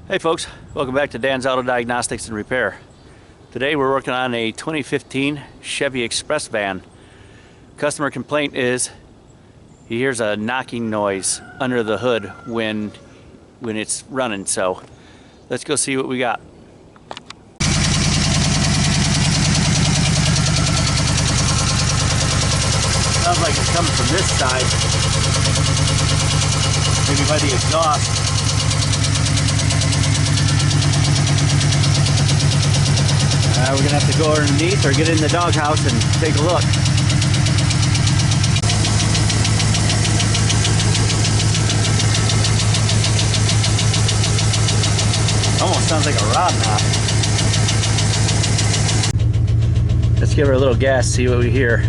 Hey folks, welcome back to Dan's Auto Diagnostics and Repair. Today we're working on a 2015 Chevy Express van. Customer complaint is he hears a knocking noise under the hood when it's running, so let's go see what we got. Sounds like it's coming from this side, maybe by the exhaust. We're going to have to go underneath or get in the doghouse and take a look. Almost sounds like a rod knock. Let's give her a little gas, see what we hear.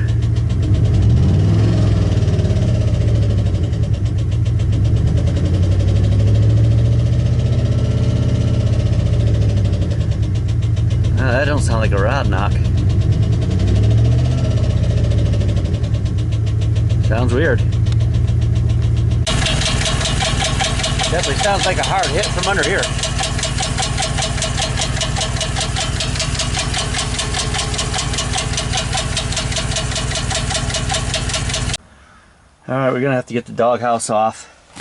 That don't sound like a rod knock. Sounds weird. Definitely sounds like a hard hit from under here. Alright, we're gonna have to get the doghouse off.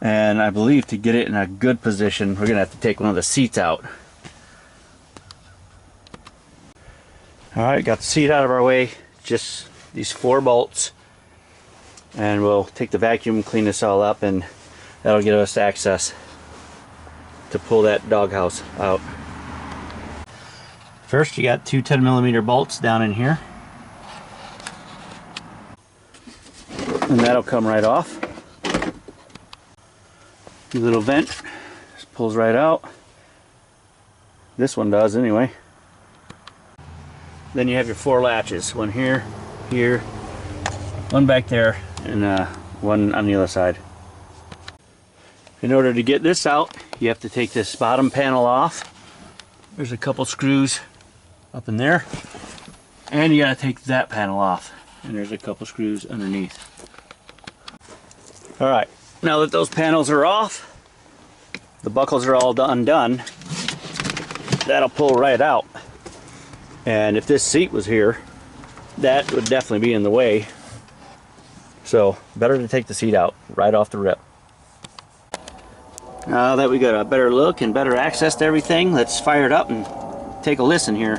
And I believe to get it in a good position, we're gonna have to take one of the seats out. Alright, got the seat out of our way, just these 4 bolts, and we'll take the vacuum, clean this all up, and that'll give us access to pull that doghouse out. First, you got 2 10mm bolts down in here, and that'll come right off. The little vent just pulls right out. This one does anyway. Then you have your 4 latches, one here, here, one back there, and one on the other side. In order to get this out, you have to take this bottom panel off. There's a couple screws up in there, and you gotta take that panel off, and there's a couple screws underneath. All right, now that those panels are off, the buckles are all undone, that'll pull right out. And if this seat was here, that would definitely be in the way. So better to take the seat out right off the rip. Now that we got a better look and better access to everything, let's fire it up and take a listen here.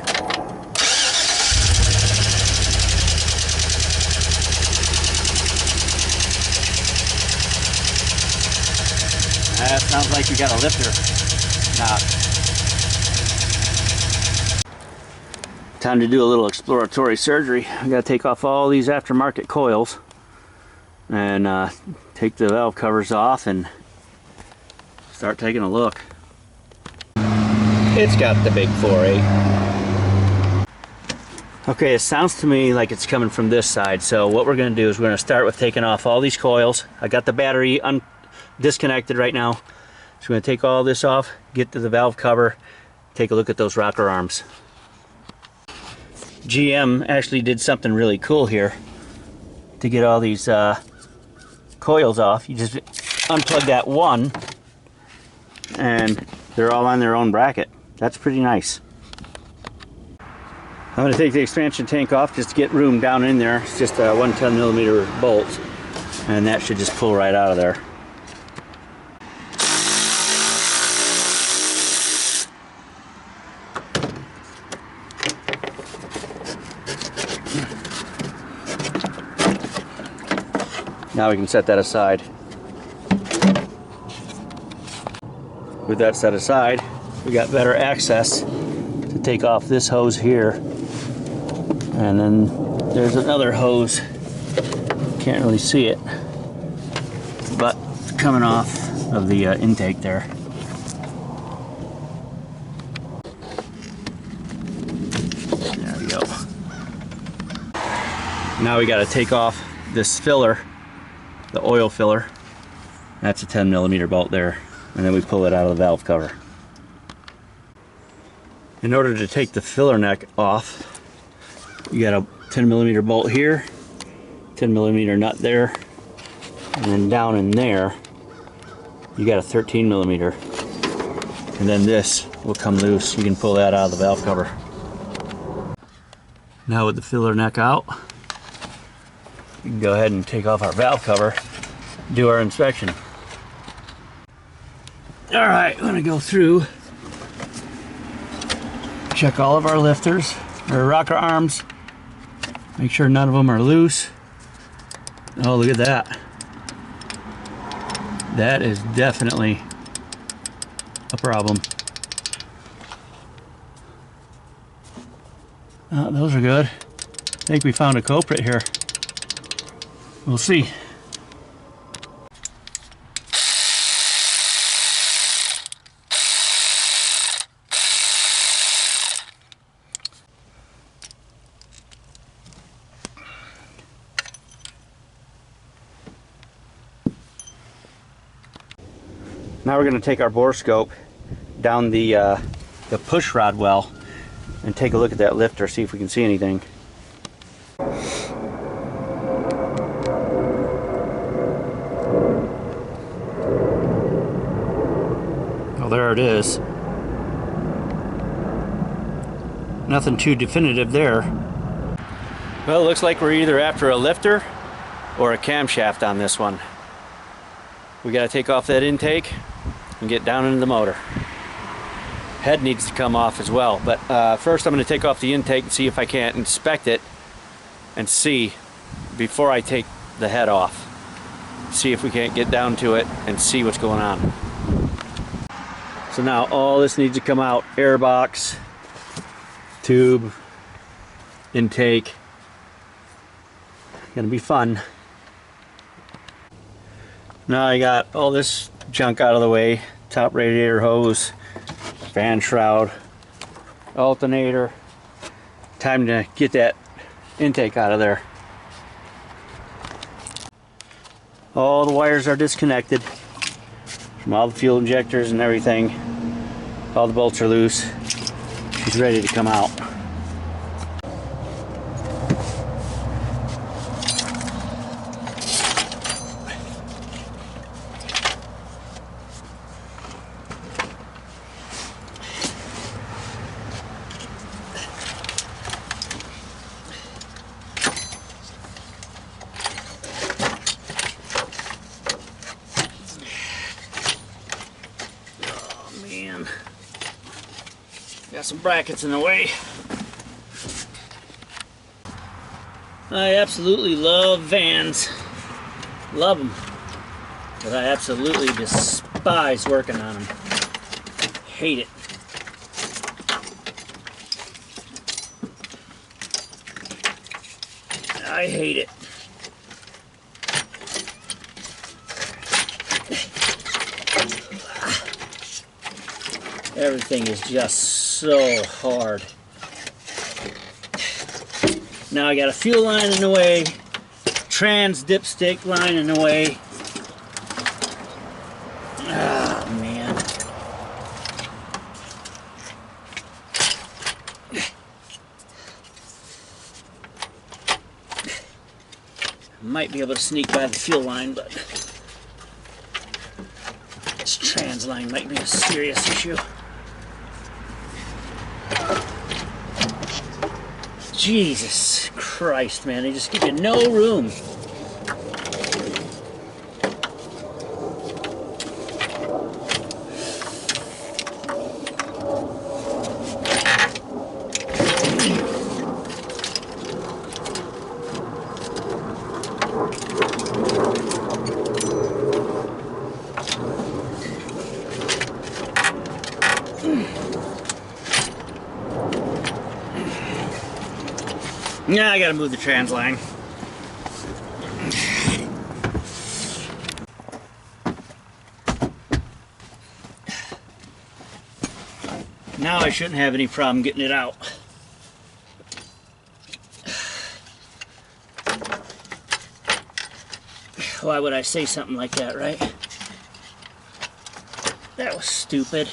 That sounds like you got a lifter knob. Time to do a little exploratory surgery. I gotta take off all these aftermarket coils and take the valve covers off and start taking a look. It's got the big 4.8. Okay, it sounds to me like it's coming from this side, so what we're gonna do is we're gonna start with taking off all these coils. I got the battery disconnected right now, so we're gonna take all this off, get to the valve cover, take a look at those rocker arms. GM actually did something really cool here to get all these coils off. You just unplug that one and they're all on their own bracket. That's pretty nice. I'm going to take the expansion tank off just to get room down in there. It's just a 1 10mm bolt, and that should just pull right out of there. Now we can set that aside. With that set aside, we got better access to take off this hose here. And then there's another hose. Can't really see it, but it's coming off of the intake there. There we go. Now we got to take off this filler, the oil filler. That's a 10mm bolt there, and then we pull it out of the valve cover. In order to take the filler neck off, you got a 10mm bolt here, 10mm nut there, and then down in there you got a 13mm. and then this will come loose. You can pull that out of the valve cover. Now with the filler neck out, we can go ahead and take off our valve cover, do our inspection. All right, I'm gonna go through, check all of our lifters, our rocker arms, make sure none of them are loose. Oh, look at that. That is definitely a problem. Those are good. I think we found a culprit here. We'll see. Now we're going to take our bore scope down the push rod well and take a look at that lifter, see if we can see anything. Oh, there it is. Nothing too definitive there. Well, it looks like we're either after a lifter or a camshaft on this one. We got to take off that intake and get down into the motor. Head needs to come off as well, but first I'm going to take off the intake and see if I can't inspect it and see before I take the head off. See if we can't get down to it and see what's going on. So now all this needs to come out: air box, tube, intake. Gonna be fun. Now I got all this junk out of the way: top radiator hose, fan shroud, alternator. Time to get that intake out of there. All the wires are disconnected from all the fuel injectors and everything. All the bolts are loose. She's ready to come out. Got some brackets in the way. I absolutely love vans. Love them. But I absolutely despise working on them. Hate it. I hate it. Everything is just so hard. Now I got a fuel line in the way, trans dipstick line in the way. Ah, man. Might be able to sneak by the fuel line, but this trans line might be a serious issue. Jesus Christ, man, they just give you no room. Yeah, I gotta move the trans line. Now I shouldn't have any problem getting it out. Why would I say something like that, right? That was stupid.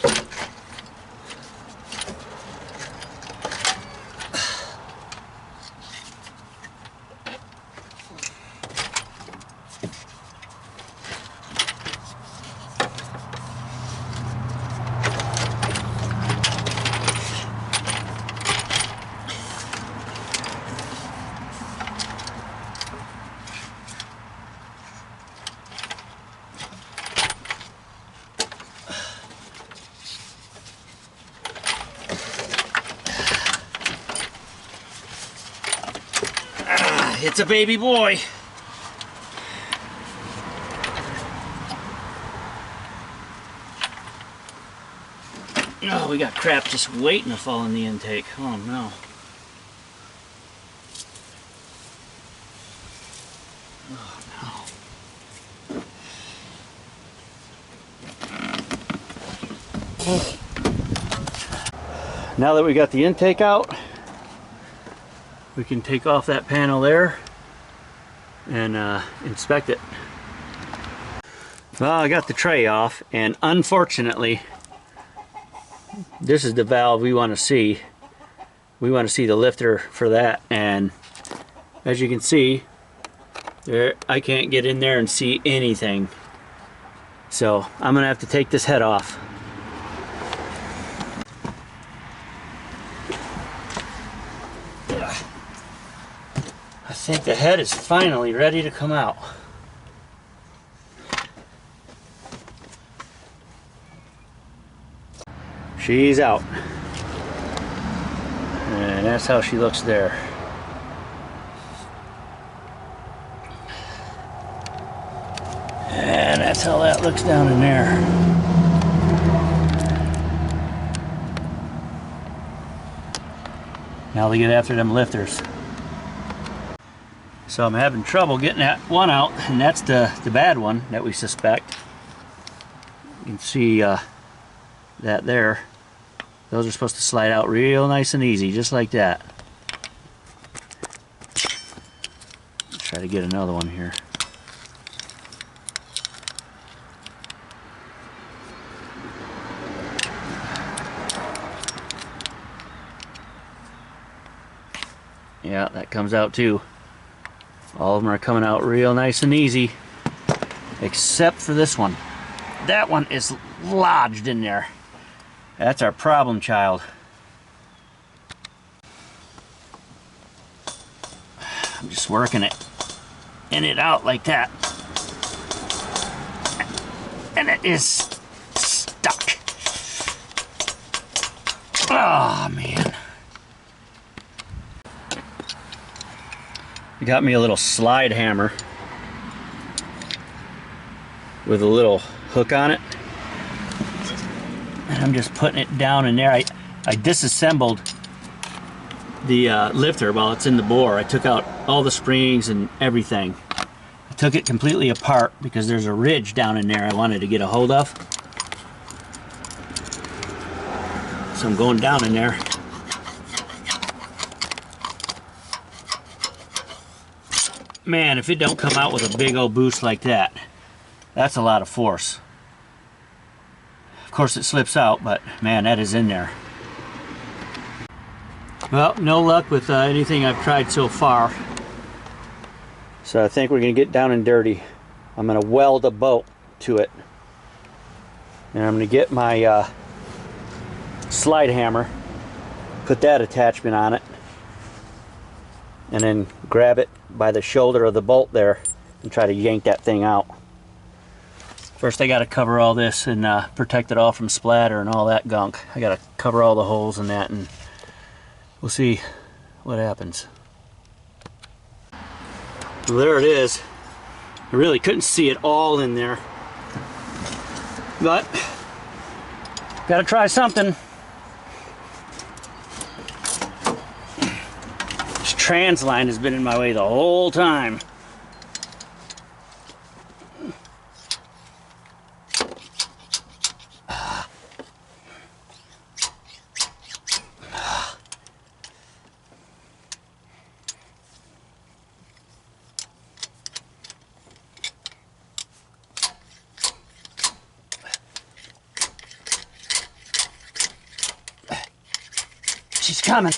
it's a baby boy. Oh, we got crap just waiting to fall in the intake. Oh no. Oh no. Now that we got the intake out, we can take off that panel there and inspect it. Well, I got the tray off, and unfortunately, this is the valve we want to see. We want to see the lifter for that, and as you can see, there, I can't get in there and see anything. So I'm gonna have to take this head off. I think the head is finally ready to come out. She's out. And that's how she looks there. And that's how that looks down in there. Now they get after them lifters. So I'm having trouble getting that one out, and that's the bad one that we suspect. You can see that there. Those are supposed to slide out real nice and easy, just like that. Try to get another one here. Yeah, that comes out too. All of them are coming out real nice and easy, except for this one. That one is lodged in there. That's our problem child. I'm just working it in it out like that. And it is stuck. Oh man. I got me a little slide hammer with a little hook on it. And I'm just putting it down in there. I disassembled the lifter while it's in the bore. I took out all the springs and everything. I took it completely apart because there's a ridge down in there I wanted to get a hold of. So I'm going down in there. Man, if it don't come out with a big old boost like that, that's a lot of force. Of course it slips out, but man, that is in there. Well, no luck with anything I've tried so far. So I think we're gonna get down and dirty. I'm gonna weld a bolt to it. And I'm gonna get my slide hammer, put that attachment on it, and then grab it by the shoulder of the bolt there and try to yank that thing out. First I gotta cover all this and protect it all from splatter and all that gunk. I gotta cover all the holes in that, and we'll see what happens. Well, there it is. I really couldn't see it all in there, but gotta try something. This trans line has been in my way the whole time. She's coming.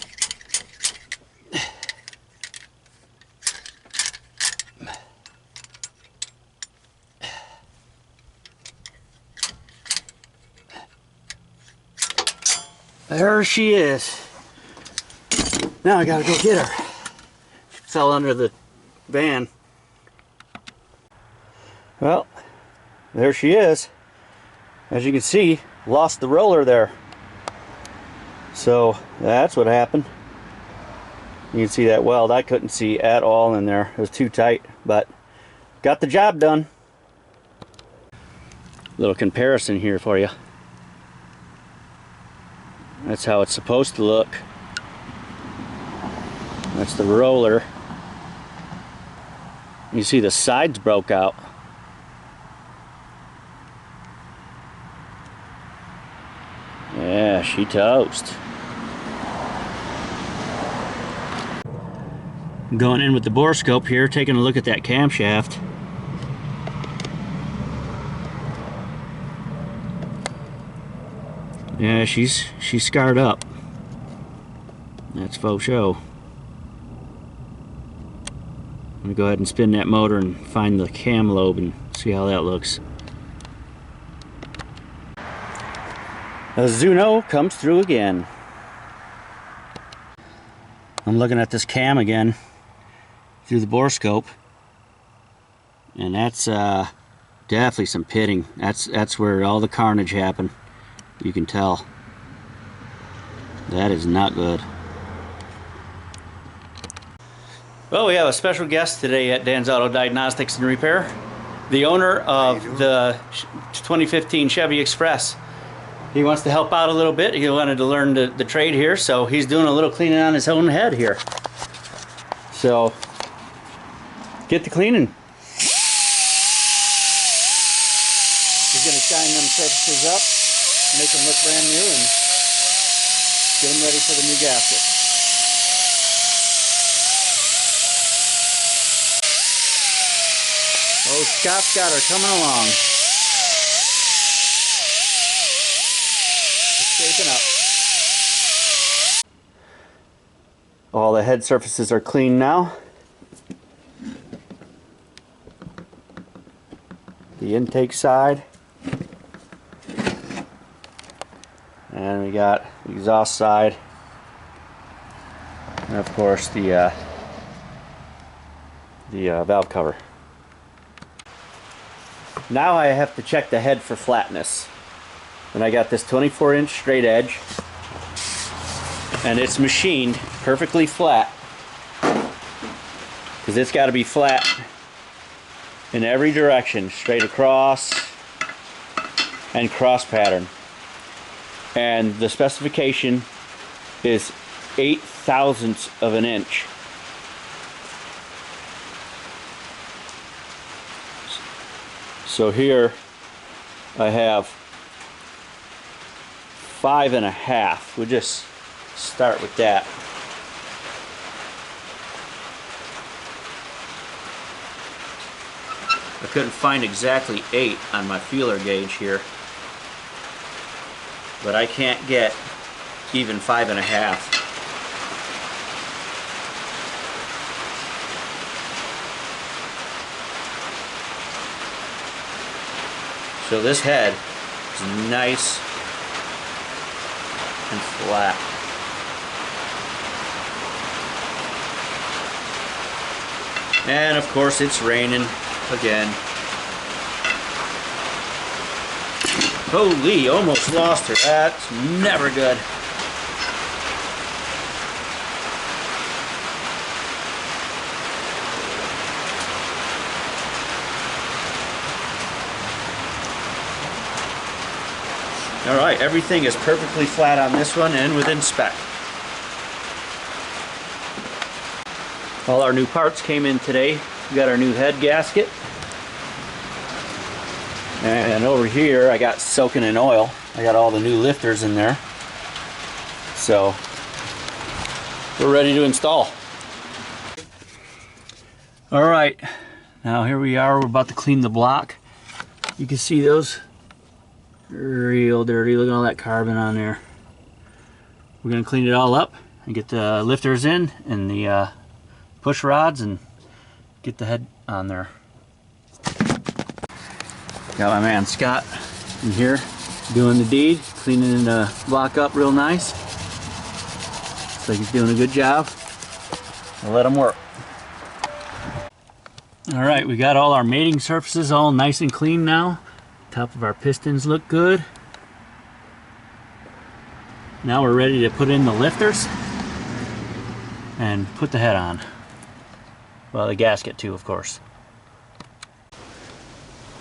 There she is. Now I gotta go get her. She fell under the van. Well, there she is. As you can see, lost the roller there. So that's what happened. You can see that weld. I couldn't see at all in there. It was too tight, but got the job done. Little comparison here for you. That's how it's supposed to look. That's the roller. You see the sides broke out. Yeah, she toast. Going in with the borescope here, taking a look at that camshaft. Yeah, she's scarred up. That's faux show. I'm gonna go ahead and spin that motor and find the cam lobe and see how that looks. The Zuno comes through again. I'm looking at this cam again through the borescope, and that's definitely some pitting. That's where all the carnage happened. You can tell. That is not good. Well, we have a special guest today at Dan's Auto Diagnostics and Repair. The owner of the 2015 Chevy Express. He wants to help out a little bit. He wanted to learn the trade here, so he's doing a little cleaning on his own head here. So, get to cleaning. He's going to shine them surfaces up, make them look brand new, and get them ready for the new gasket. Oh, Scott's got her coming along. Shaping up. All the head surfaces are clean now. The intake side. And we got the exhaust side. And of course the valve cover. Now I have to check the head for flatness. And I got this 24-inch straight edge, and it's machined perfectly flat, because it's got to be flat in every direction, straight across and cross pattern. And the specification is 0.008 of an inch. So here I have 5.5. We'll just start with that. I couldn't find exactly 8 on my feeler gauge here, but I can't get even 5.5. So this head is nice and flat. And of course it's raining again. Holy, almost lost her. That's never good. Alright, everything is perfectly flat on this one and within spec. All our new parts came in today. We got our new head gasket. And over here I got soaking in oil. I got all the new lifters in there. So we're ready to install. Alright, now here we are. We're about to clean the block. You can see those real dirty. Look at all that carbon on there. We're going to clean it all up and get the lifters in and the push rods and get the head on there. Got my man Scott in here doing the deed, cleaning the block up real nice. Looks like he's doing a good job. I'll let him work. Alright, we got all our mating surfaces all nice and clean now. Top of our pistons look good. Now we're ready to put in the lifters. and put the head on. Well, the gasket too, of course.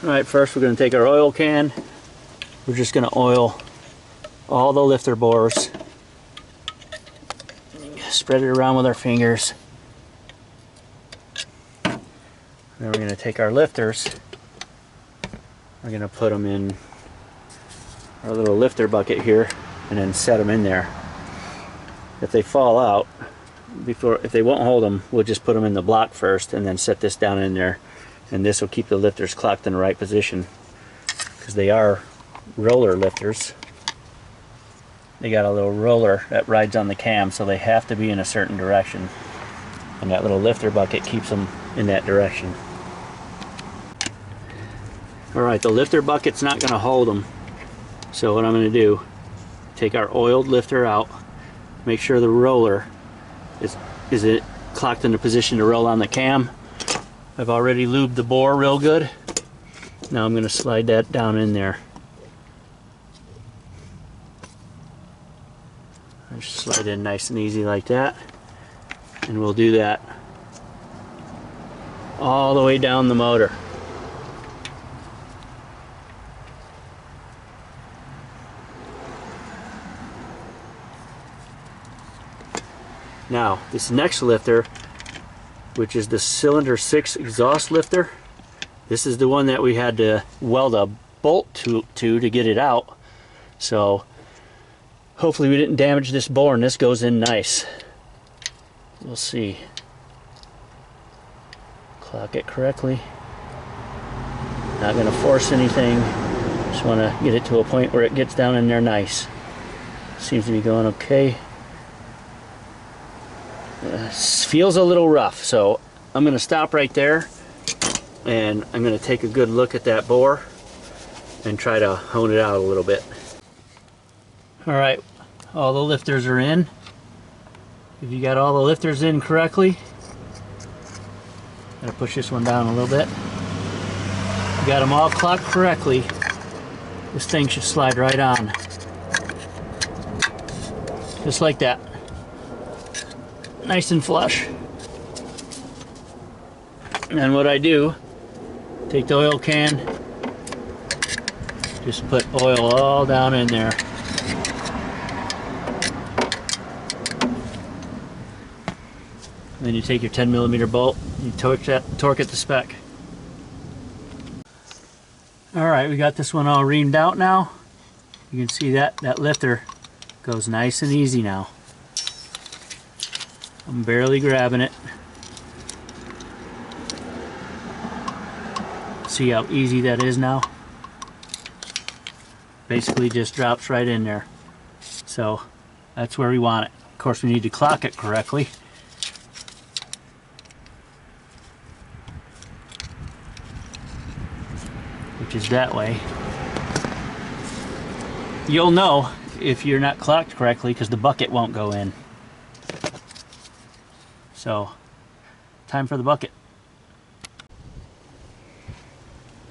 Alright, first we're going to take our oil can. We're just going to oil all the lifter bores. Spread it around with our fingers. Then we're going to take our lifters. We're going to put them in our little lifter bucket here and then set them in there. If they fall out, if they won't hold them, we'll just put them in the block first and then set this down in there, and this will keep the lifters clocked in the right position because they are roller lifters. They got a little roller that rides on the cam, so they have to be in a certain direction, and that little lifter bucket keeps them in that direction. Alright, the lifter bucket's not going to hold them, so what I'm going to do, take our oiled lifter out, make sure the roller is it clocked in a position to roll on the cam. I've already lubed the bore real good. Now I'm going to slide that down in there. Just slide in nice and easy like that, and we'll do that all the way down the motor. Now this next lifter, which is the cylinder 6 exhaust lifter, this is the one that we had to weld a bolt to get it out. So hopefully we didn't damage this bore and this goes in nice. We'll see. Clock it correctly. Not going to force anything. Just want to get it to a point where it gets down in there nice. Seems to be going okay. Feels a little rough, so I'm going to stop right there and I'm going to take a good look at that bore and try to hone it out a little bit. Alright, all the lifters are in. If you got all the lifters in correctly, gotta push this one down a little bit. You got them all clocked correctly, this thing should slide right on. Just like that. Nice and flush. And what I do, take the oil can, just put oil all down in there. And then you take your 10mm bolt, you torque it to spec. Alright, we got this one all reamed out now. You can see that lifter goes nice and easy now. I'm barely grabbing it. See how easy that is now? Basically just drops right in there. So that's where we want it. Of course we need to clock it correctly. Which is that way. You'll know if you're not clocked correctly because the bucket won't go in. So, time for the bucket.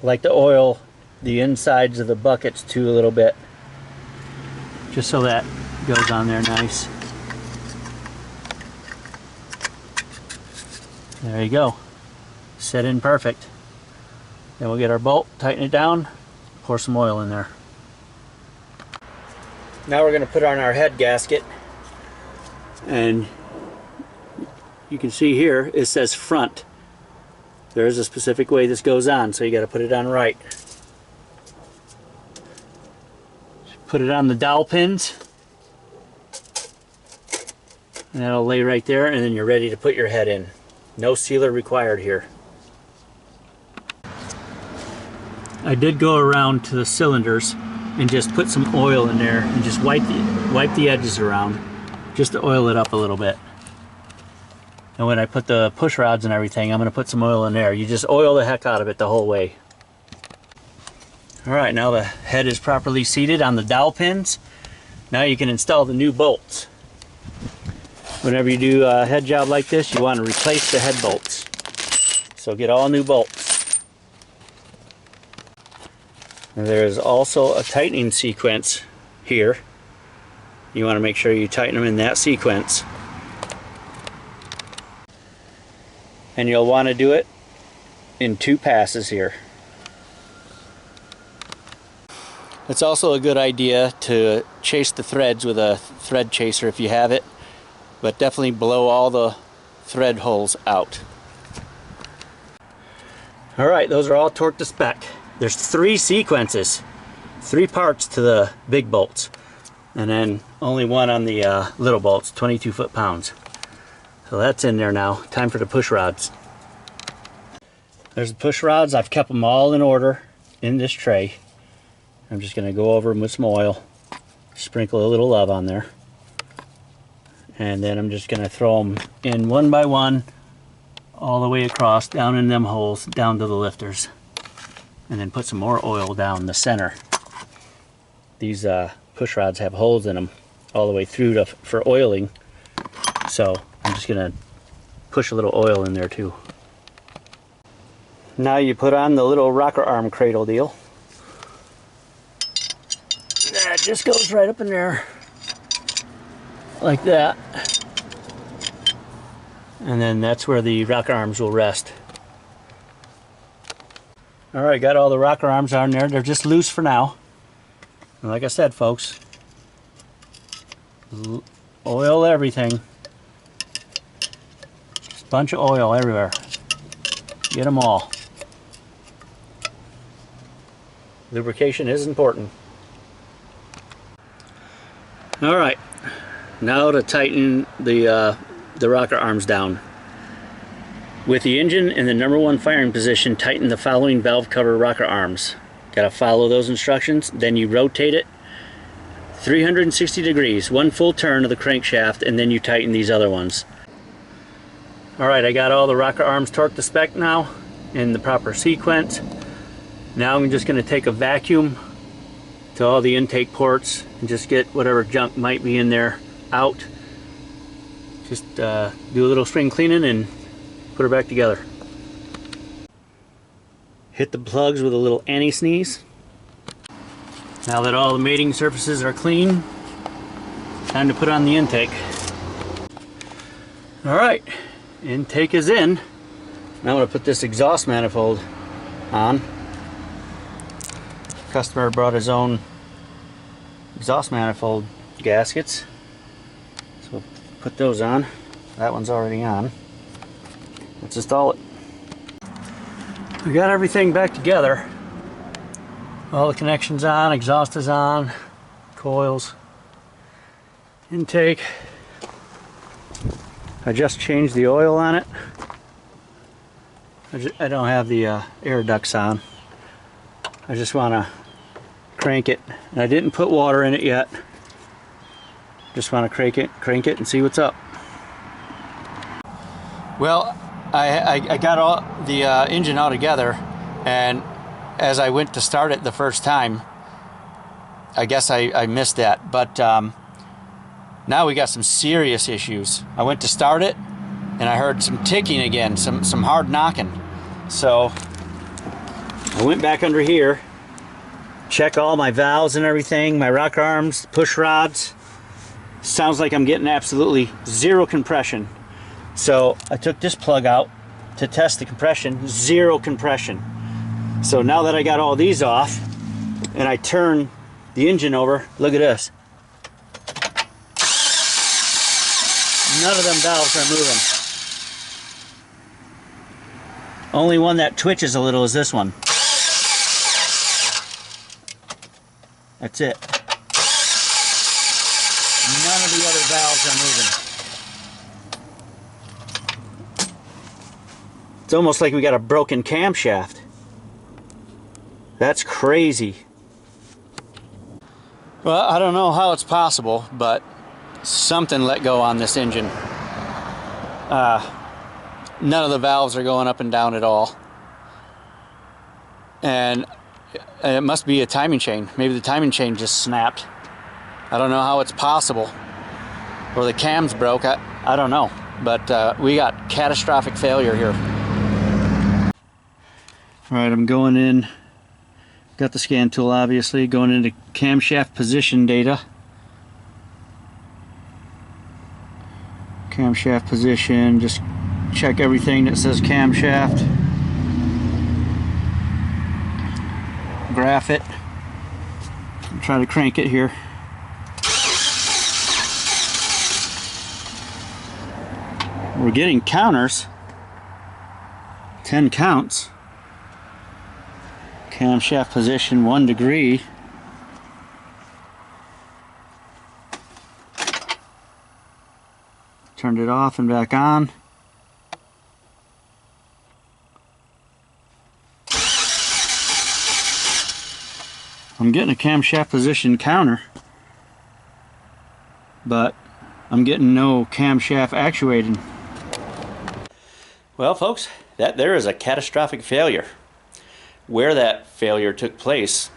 I like to oil the insides of the buckets too a little bit, just so that goes on there nice. There you go. Set in perfect. Then we'll get our bolt, tighten it down, pour some oil in there. Now we're going to put on our head gasket, and you can see here it says front. There is a specific way this goes on, so you got to put it on right. Put it on the dowel pins, and that'll lay right there, and then you're ready to put your head in. No sealer required here. I did go around to the cylinders and just put some oil in there and just wipe the edges around just to oil it up a little bit. And when I put the push rods and everything, I'm going to put some oil in there. You just oil the heck out of it the whole way. Alright, now the head is properly seated on the dowel pins. Now you can install the new bolts. Whenever you do a head job like this, you want to replace the head bolts. So get all new bolts. And there is also a tightening sequence here. You want to make sure you tighten them in that sequence. and you'll want to do it in 2 passes here. It's also a good idea to chase the threads with a thread chaser if you have it, but definitely blow all the thread holes out. Alright, those are all torqued to spec. There's 3 sequences, 3 parts to the big bolts, and then only 1 on the little bolts, 22 foot-pounds. So that's in there now. Time for the push rods. There's the push rods. I've kept them all in order in this tray. I'm just going to go over them with some oil, sprinkle a little love on there, and then I'm just going to throw them in one by one all the way across, down in them holes, down to the lifters, and then put some more oil down the center. These push rods have holes in them all the way through for oiling, so I'm just going to push a little oil in there too. Now you put on the little rocker arm cradle deal. That just goes right up in there like that. And then that's where the rocker arms will rest. Alright, got all the rocker arms on there. They're just loose for now. And like I said, folks, oil everything. Just a bunch of oil everywhere. Get them all. Lubrication is important. Alright, now to tighten the rocker arms down. With the engine in the #1 firing position, tighten the following valve cover rocker arms. Gotta follow those instructions. Then you rotate it 360 degrees, 1 full turn of the crankshaft, and then you tighten these other ones. Alright, I got all the rocker arms torqued to spec now in the proper sequence. Now I'm just going to take a vacuum to all the intake ports and just get whatever junk might be in there out. Just do a little spring cleaning and put her back together. Hit the plugs with a little anti-sneeze. Now that all the mating surfaces are clean, time to put on the intake. Alright, intake is in. Now I'm going to put this exhaust manifold on. Customer brought his own exhaust manifold gaskets, so we'll put those on. That one's already on. Let's install it. We got everything back together. All the connections on, exhaust is on, coils, intake. I just changed the oil on it. I don't have the air ducts on. I just want to crank it, and I didn't put water in it yet. Just want to crank it and see what's up. Well, I got all the engine all together, and as I went to start it the first time, I guess I missed that, but now we got some serious issues. I went to start it and I heard some ticking again, some hard knocking. So I went back under here, check all my valves and everything, my rocker arms, push rods. Sounds like I'm getting absolutely zero compression. So I took this plug out to test the compression, zero compression. So now that I got all these off and I turn the engine over, look at this. None of them valves are moving. Only one that twitches a little is this one. That's it. None of the other valves are moving. It's almost like we got a broken camshaft. That's crazy. Well, I don't know how it's possible, but something let go on this engine. None of the valves are going up and down at all. And it must be a timing chain. Maybe the timing chain just snapped. I don't know how it's possible. Or the cam's broke. I don't know. But we got catastrophic failure here. Alright, I'm going in. Got the scan tool, obviously. Going into camshaft position data. Camshaft position, just check everything that says camshaft. Graph it. Try to crank it here. We're getting counters. 10 counts. Camshaft position 1 degree. Turned it off and back on. I'm getting a camshaft position counter, but I'm getting no camshaft actuating. Well, folks, that there is a catastrophic failure. Where that failure took place,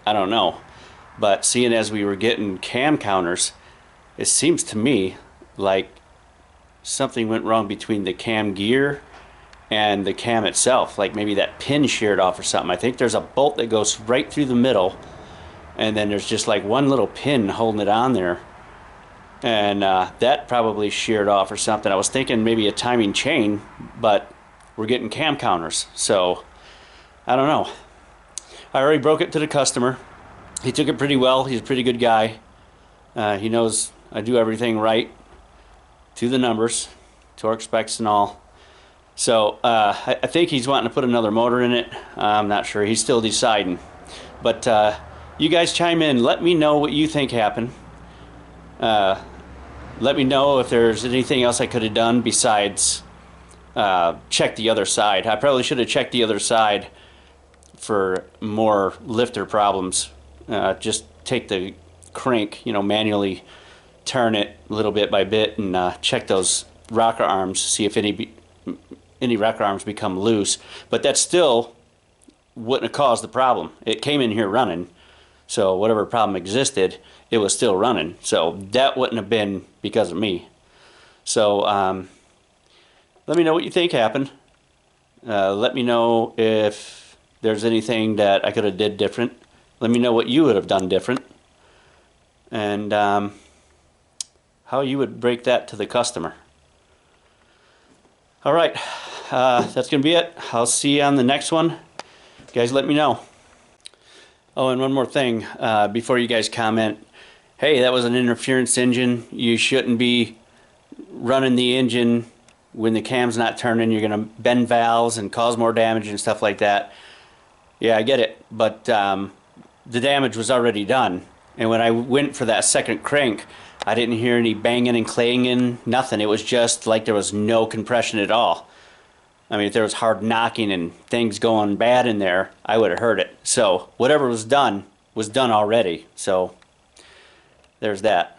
I don't know. But seeing as we were getting cam counters, it seems to me like something went wrong between the cam gear and the cam itself. Like maybe that pin sheared off or something. I think there's a bolt that goes right through the middle, and then there's just like one little pin holding it on there. And that probably sheared off or something. I was thinking maybe a timing chain, but we're getting cam counters. So, I don't know. I already broke it to the customer. He took it pretty well. He's a pretty good guy. He knows I do everything right to the numbers, torque specs and all. So, I think he's wanting to put another motor in it. I'm not sure. He's still deciding. But you guys chime in. Let me know what you think happened. Let me know if there's anything else I could have done besides check the other side. I probably should have checked the other side for more lifter problems. Just take the crank, you know, manually turn it little bit by bit and check those rocker arms, see if any rocker arms become loose. But that still wouldn't have caused the problem. It came in here running, so whatever problem existed, it was still running. So that wouldn't have been because of me. So let me know what you think happened. Let me know if there's anything that I could have did different. Let me know what you would have done different, and how you would break that to the customer. All right, that's gonna be it. I'll see you on the next one. You guys let me know. Oh, and one more thing before you guys comment. Hey, that was an interference engine. You shouldn't be running the engine when the cam's not turning. You're going to bend valves and cause more damage and stuff like that. Yeah, I get it, but the damage was already done. And when I went for that second crank, I didn't hear any banging and clanging, nothing. It was just like there was no compression at all. I mean, if there was hard knocking and things going bad in there, I would have heard it. So whatever was done already. So there's that.